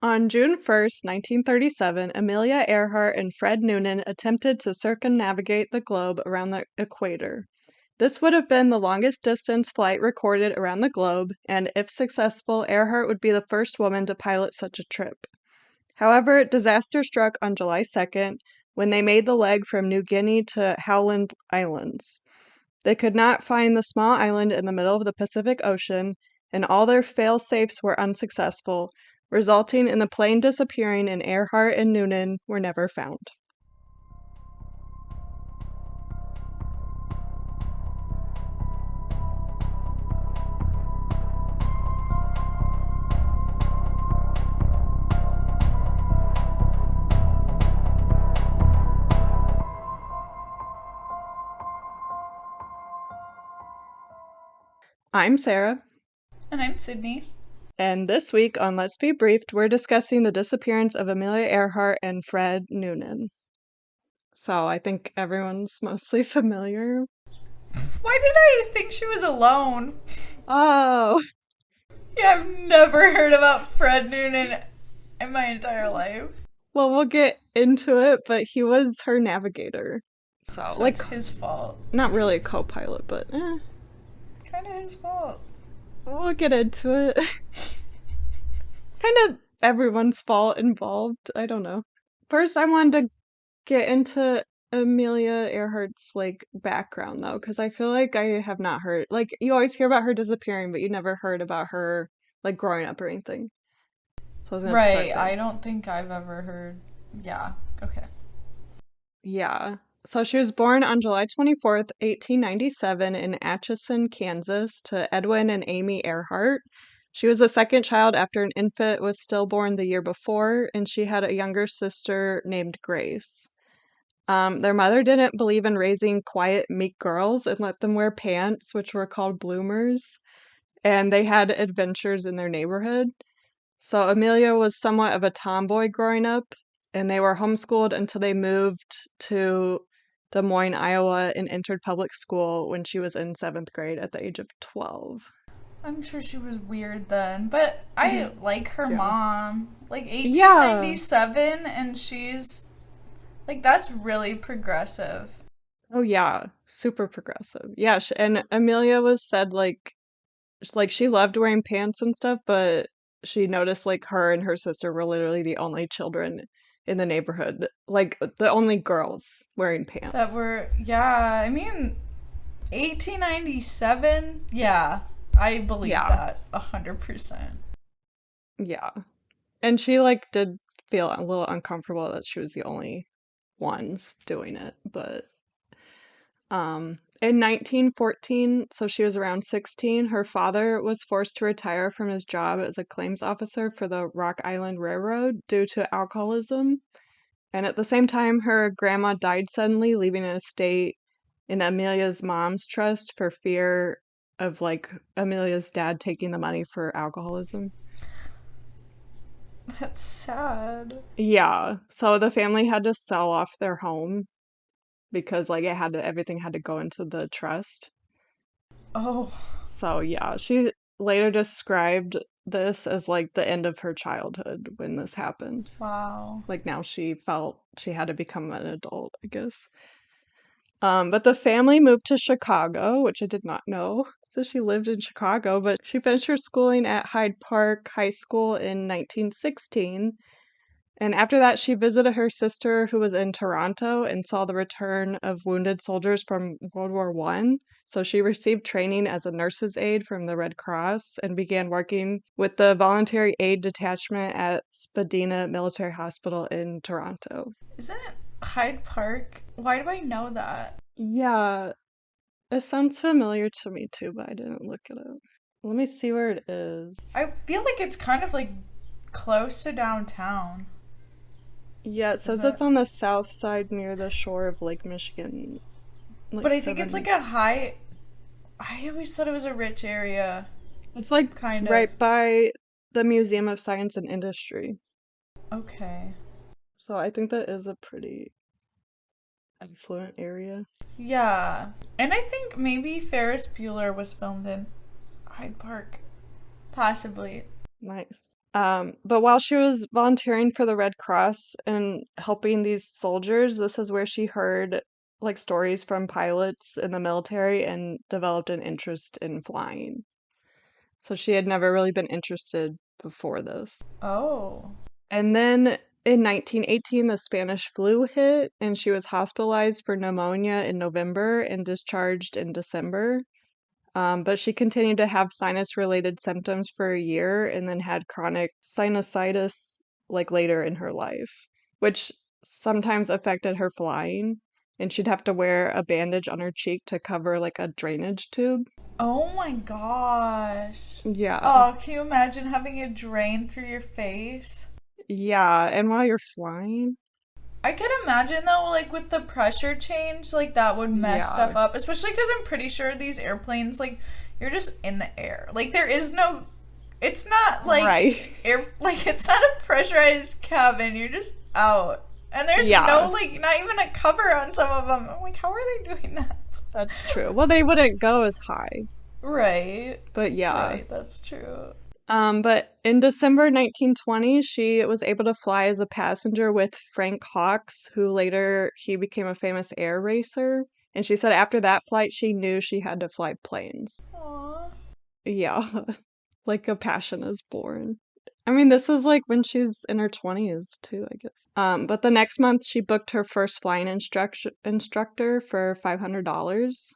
On June 1st, 1937, Amelia Earhart and Fred Noonan attempted to circumnavigate the globe around the equator. This would have been the longest distance flight recorded around the globe, and if successful, Earhart would be the first woman to pilot such a trip. However, disaster struck on July 2nd when they made the leg from New Guinea to Howland Islands. They could not find the small island in the middle of the Pacific Ocean, and all their fail-safes were unsuccessful, resulting in the plane disappearing, and Earhart and Noonan were never found. I'm Sarah. And I'm Sydney. And this week on Let's Be Briefed, we're discussing the disappearance of Amelia Earhart and Fred Noonan. So I think everyone's mostly familiar. Why did I think she was alone? Oh, Yeah, I've never heard about Fred Noonan in my entire life. well, we'll get into it, but he was her navigator. So, So it's his fault. not really a co-pilot, but Kind of his fault. we'll get into it. It's kind of everyone's fault involved. I don't know. First, I wanted to get into Amelia Earhart's background though, because I feel like I have not heard you always hear about her disappearing, but you never heard about her growing up or anything. So I was gonna start Right, there. I don't think I've ever heard. Yeah, okay. Yeah. So she was born on July 24th, 1897 in Atchison, Kansas, to Edwin and Amy Earhart. She was the second child after an infant was stillborn the year before, and she had a younger sister named Grace. Their mother didn't believe in raising quiet, meek girls and let them wear pants, which were called bloomers, and they had adventures in their neighborhood. So Amelia was somewhat of a tomboy growing up, and they were homeschooled until they moved to Des Moines, Iowa, and entered public school when she was in seventh grade at the age of 12. I'm sure she was weird then, but I like her Yeah. mom. Like Yeah. 1897, and she's like, that's really progressive. Oh, yeah. Super progressive. Yeah, and Amelia was said she loved wearing pants and stuff, but she noticed her and her sister were literally the only children in the neighborhood, the only girls wearing That pants. were, yeah, I mean, 1897? Yeah, I believe Yeah, that 100%. yeah. And she did feel a little uncomfortable that she was the only ones doing it, but in 1914, so she was around 16, her father was forced to retire from his job as a claims officer for the Rock Island Railroad due to alcoholism. And at the same time, her grandma died suddenly, leaving an estate in Amelia's mom's trust for fear of Amelia's dad taking the money for alcoholism. That's sad. Yeah, so the family had to sell off their home because everything had to go into the trust. Oh, So yeah, she later described this as the end of her childhood when this happened. wow. Now she felt she had to become an adult, I guess. But the family moved to Chicago, which I did not know. So she lived in Chicago, but she finished her schooling at Hyde Park High School in 1916. And after that, she visited her sister who was in Toronto and saw the return of wounded soldiers from World War One. So she received training as a nurse's aide from the Red Cross and began working with the Voluntary Aid Detachment at Spadina Military Hospital in Toronto. Isn't it Hyde Park? Why do I know that? Yeah, it sounds familiar to me too, but I didn't look it up. Let me see where it is. I feel like it's kind of like close to downtown. Yeah, it Is says it's it? on the south side near the shore of Lake Michigan. But Like I think it's like 7. a high. I always thought it was a rich area. It's Kind of. right by the Museum of Science and Industry. Okay. So I think that is a pretty affluent area. Yeah. And I think maybe Ferris Bueller was filmed in Hyde Park. Possibly. Nice. But while she was volunteering for the Red Cross and helping these soldiers, this is where she heard like stories from pilots in the military and developed an interest in flying. So she had never really been interested before this. Oh. And then in 1918, the Spanish flu hit, and she was hospitalized for pneumonia in November and discharged in December. But she continued to have sinus-related symptoms for a year and then had chronic sinusitis like later in her life, which sometimes affected her flying, and she'd have to wear a bandage on her cheek to cover like a drainage tube. Oh my gosh. Yeah. Oh, can you imagine having it drain through your face? Yeah, and while you're flying, I could imagine though, like with the pressure change, like that would mess yeah, stuff up. Especially because I'm pretty sure these airplanes, like, you're just in the air. Like, there is no. It's not like right. air. Like, it's not a pressurized cabin. You're just out. And there's Yeah, no, like, not even a cover on some of them. I'm like, how are they doing that? that's true. Well, they wouldn't go as high, Right. but yeah. Right. That's true. But in December 1920, she was able to fly as a passenger with Frank Hawks, who later he became a famous air racer. And she said after that flight, she knew she had to fly planes. Aw. Yeah, like a passion is born. I mean, this is like when she's in her 20s too, I guess. But the next month she booked her first flying instructor for $500,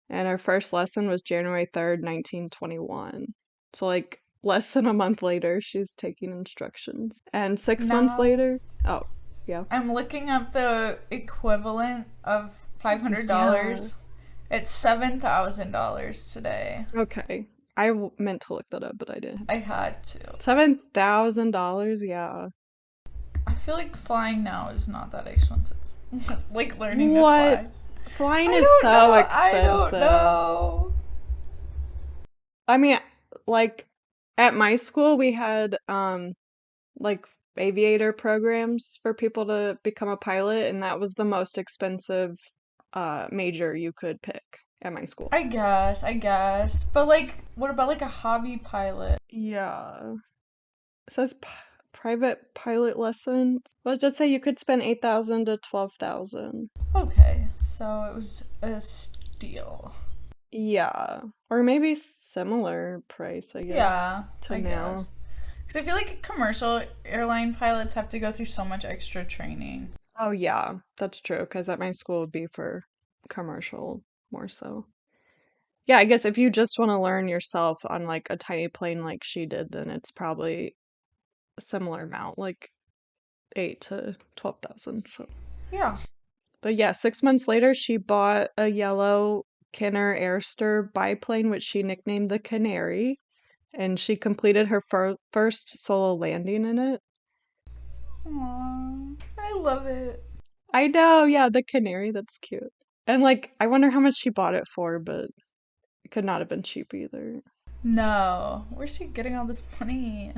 and her first lesson was January 3rd, 1921. So like less than a month later, she's taking instructions. And 6 months Now later, oh, yeah. I'm looking up the equivalent of Yeah. $500. It's $7,000 today. Okay. Meant to look that up, but I didn't. I had to. $7,000, yeah. I feel like flying now is not that expensive. Like learning to What? fly. Flying I is don't so know. I don't expensive. know. I mean, like at my school we had like aviator programs for people to become a pilot, and that was the most expensive major you could pick at my school. I guess. But like, what about like a hobby pilot? Yeah. It says private pilot lessons. Let's just say you could spend 8,000 to 12,000. Okay, so it was a steal. Yeah. Or maybe similar price, I guess, Yeah, to I now. guess. Because I feel like commercial airline pilots have to go through so much extra training. Oh yeah, that's true, because at my school would be for commercial more so. Yeah, I guess if you just want to learn yourself on like a tiny plane like she did, then it's probably a similar amount, like 8 to 12,000. So, Yeah. but yeah, 6 months later, she bought a yellow Kenner Airster biplane, which she nicknamed the Canary, and she completed her first solo landing in it. Aww, I love it. I know, yeah, the Canary, that's cute. And like, I wonder how much she bought it for, but it could not have been cheap either. No, where's she getting all this money?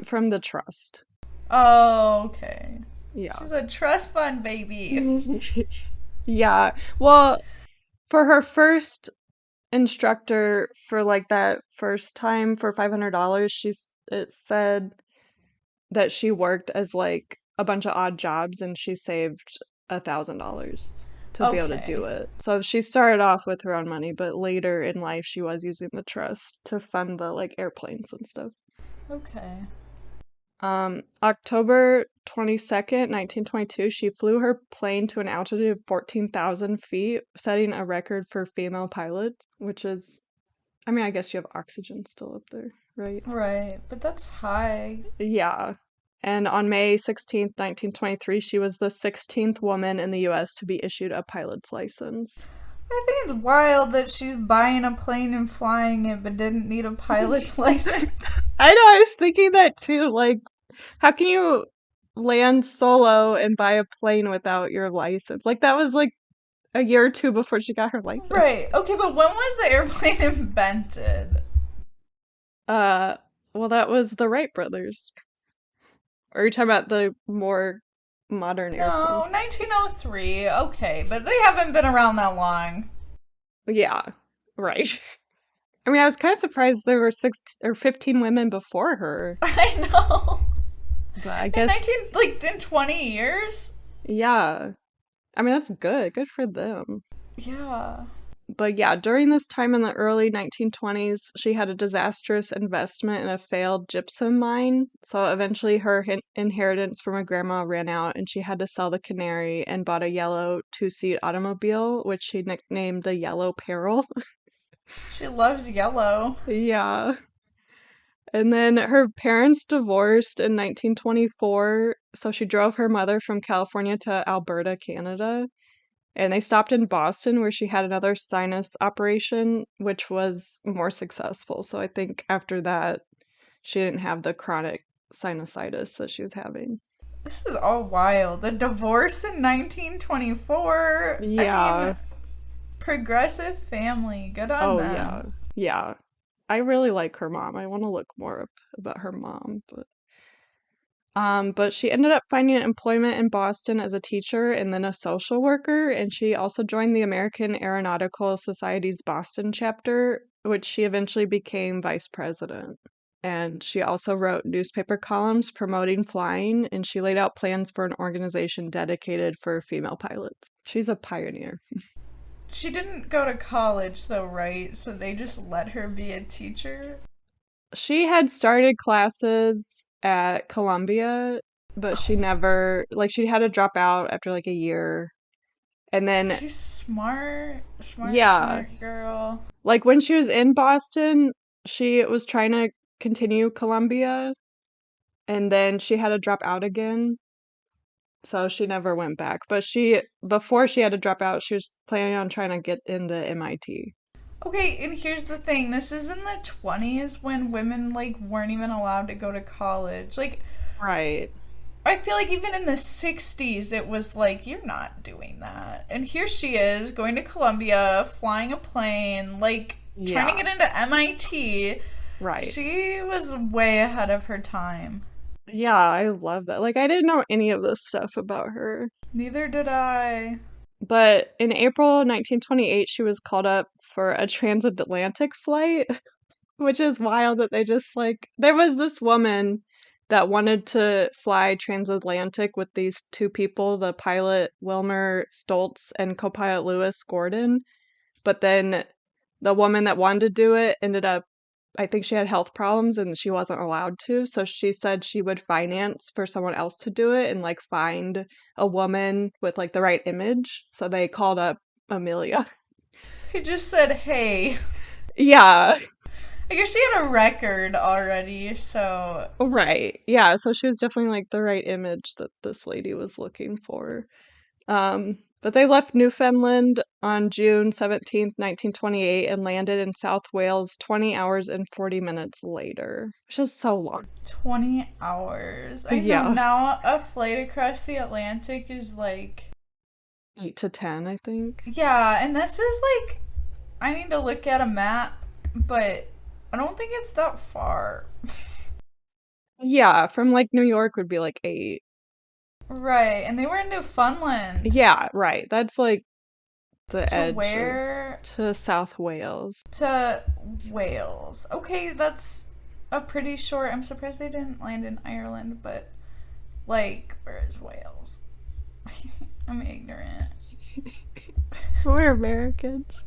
From the trust. Oh, okay. Yeah. She's a trust fund baby. Yeah. Well, for her first instructor for like that first time for $500, it said that she worked as like a bunch of odd jobs and she saved $1,000 to be able to do Okay, it. So she started off with her own money, but later in life she was using the trust to fund the like airplanes and stuff. okay. October 22nd, 1922, she flew her plane to an altitude of 14,000 feet, setting a record for female pilots, which is, I mean, I guess you have oxygen still up there, right? Right, but that's high. Yeah. And on May 16th, 1923, she was the 16th woman in the US to be issued a pilot's license. I think it's wild that she's buying a plane and flying it but didn't need a pilot's license. I know, I was thinking that too. Like, how can you land solo and buy a plane without your license? Like, that was like a year or two before she got her license. Right, okay, but when was the airplane invented? Uh, well, that was the Wright brothers. Or are you talking about the more modern airplane? No, 1903. Okay, but they haven't been around that long. Yeah, right. I mean, I was kind of surprised there were 15 women before her, I know. but I In guess, 19, like, in 20 years? yeah. I mean, that's good. Good for them. Yeah. But yeah, during this time in the early 1920s, she had a disastrous investment in a failed gypsum mine. So eventually her inheritance from her grandma ran out and she had to sell the canary and bought a yellow two-seat automobile, which she nicknamed the Yellow Peril. She loves yellow. Yeah. And then her parents divorced in 1924, so she drove her mother from California to Alberta, Canada. And they stopped in Boston where she had another sinus operation, which was more successful. So I think after that, she didn't have the chronic sinusitis that she was having. This is all wild. A divorce in 1924. I mean, Yeah. progressive family. Good on Oh, yeah. them. Yeah. I really like her mom. I want to look more up about her mom, but she ended up finding employment in Boston as a teacher and then a social worker, and she also joined the American Aeronautical Society's Boston chapter, which she eventually became vice president. And she also wrote newspaper columns promoting flying, and she laid out plans for an organization dedicated for female pilots. She's a pioneer. She didn't go to college, though, right? So they just let her be a teacher? She had started classes at Columbia, but she Oh, never, like, she had to drop out after like a year. And then, she's smart. Smart, yeah, smart girl. like when she was in Boston, she was trying to continue Columbia, and then she had to drop out again. So she never went back. But before she had to drop out, she was planning on trying to get into MIT. Okay, and here's the thing. This is in the 20s when women, like, weren't even allowed to go to college. Like, Right. I feel like even in the 60s, it was like, you're not doing that. And here she is going to Columbia, flying a plane, like trying to Yeah, get into MIT. right. She was way ahead of her time. Yeah, I love that. Like, I didn't know any of this stuff about her. Neither did I. But in April 1928, she was called up for a transatlantic flight, which is wild that they just like there was this woman that wanted to fly transatlantic with these two people, the pilot Wilmer Stoltz and co-pilot Lewis Gordon, but then the woman that wanted to do it ended up I think she had health problems and she wasn't allowed to, so she said she would finance for someone else to do it and like find a woman with like the right image. So they called up Amelia. He just said, hey. Yeah, I guess she had a record already, so right. Yeah, so she was definitely like the right image that this lady was looking for. But they left Newfoundland on June 17th, 1928, and landed in South Wales 20 hours and 40 minutes later, which is so long. 20 hours. I know Yeah, now a flight across the Atlantic is like, 8 to 10, I think. yeah, and this is like, I need to look at a map, but I don't think it's that far. Yeah, from like New York would be like 8. Right, and they were in Newfoundland. Yeah, right. That's like the To edge of where? to South Wales. To Wales. Okay, that's a pretty short. I'm surprised they didn't land in Ireland, but like, where is Wales? I'm ignorant. We're Americans.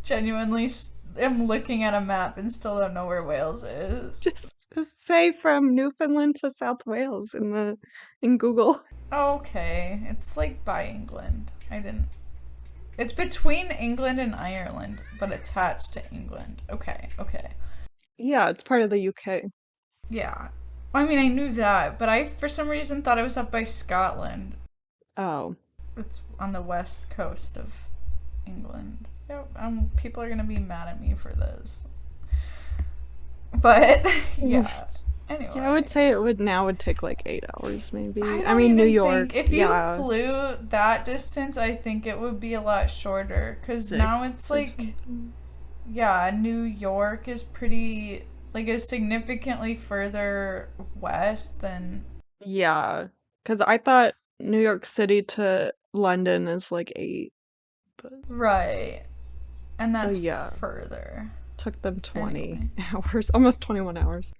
Genuinely am looking at a map and still don't know where Wales is. Just say from Newfoundland to South Wales in Google. Okay, it's like by England. I didn't. It's between England and Ireland, but attached to England. Okay, okay. Yeah, it's part of the UK. Yeah. I mean, I knew that, but I, for some reason, thought it was up by Scotland. Oh. It's on the west coast of England. Yeah, people are gonna be mad at me for this. But, yeah. Yeah, I would Anyway. say it would take like 8 hours maybe. I I don't mean, New even York, think if you yeah, flew that distance, I think it would be a lot shorter. Cause now it's 6 or like, something. yeah, New York is pretty like is significantly further west than Yeah, because I thought New York City to London is like 8, but right. And So that's yeah, further. took them 20 Anyway. hours, almost 21 hours.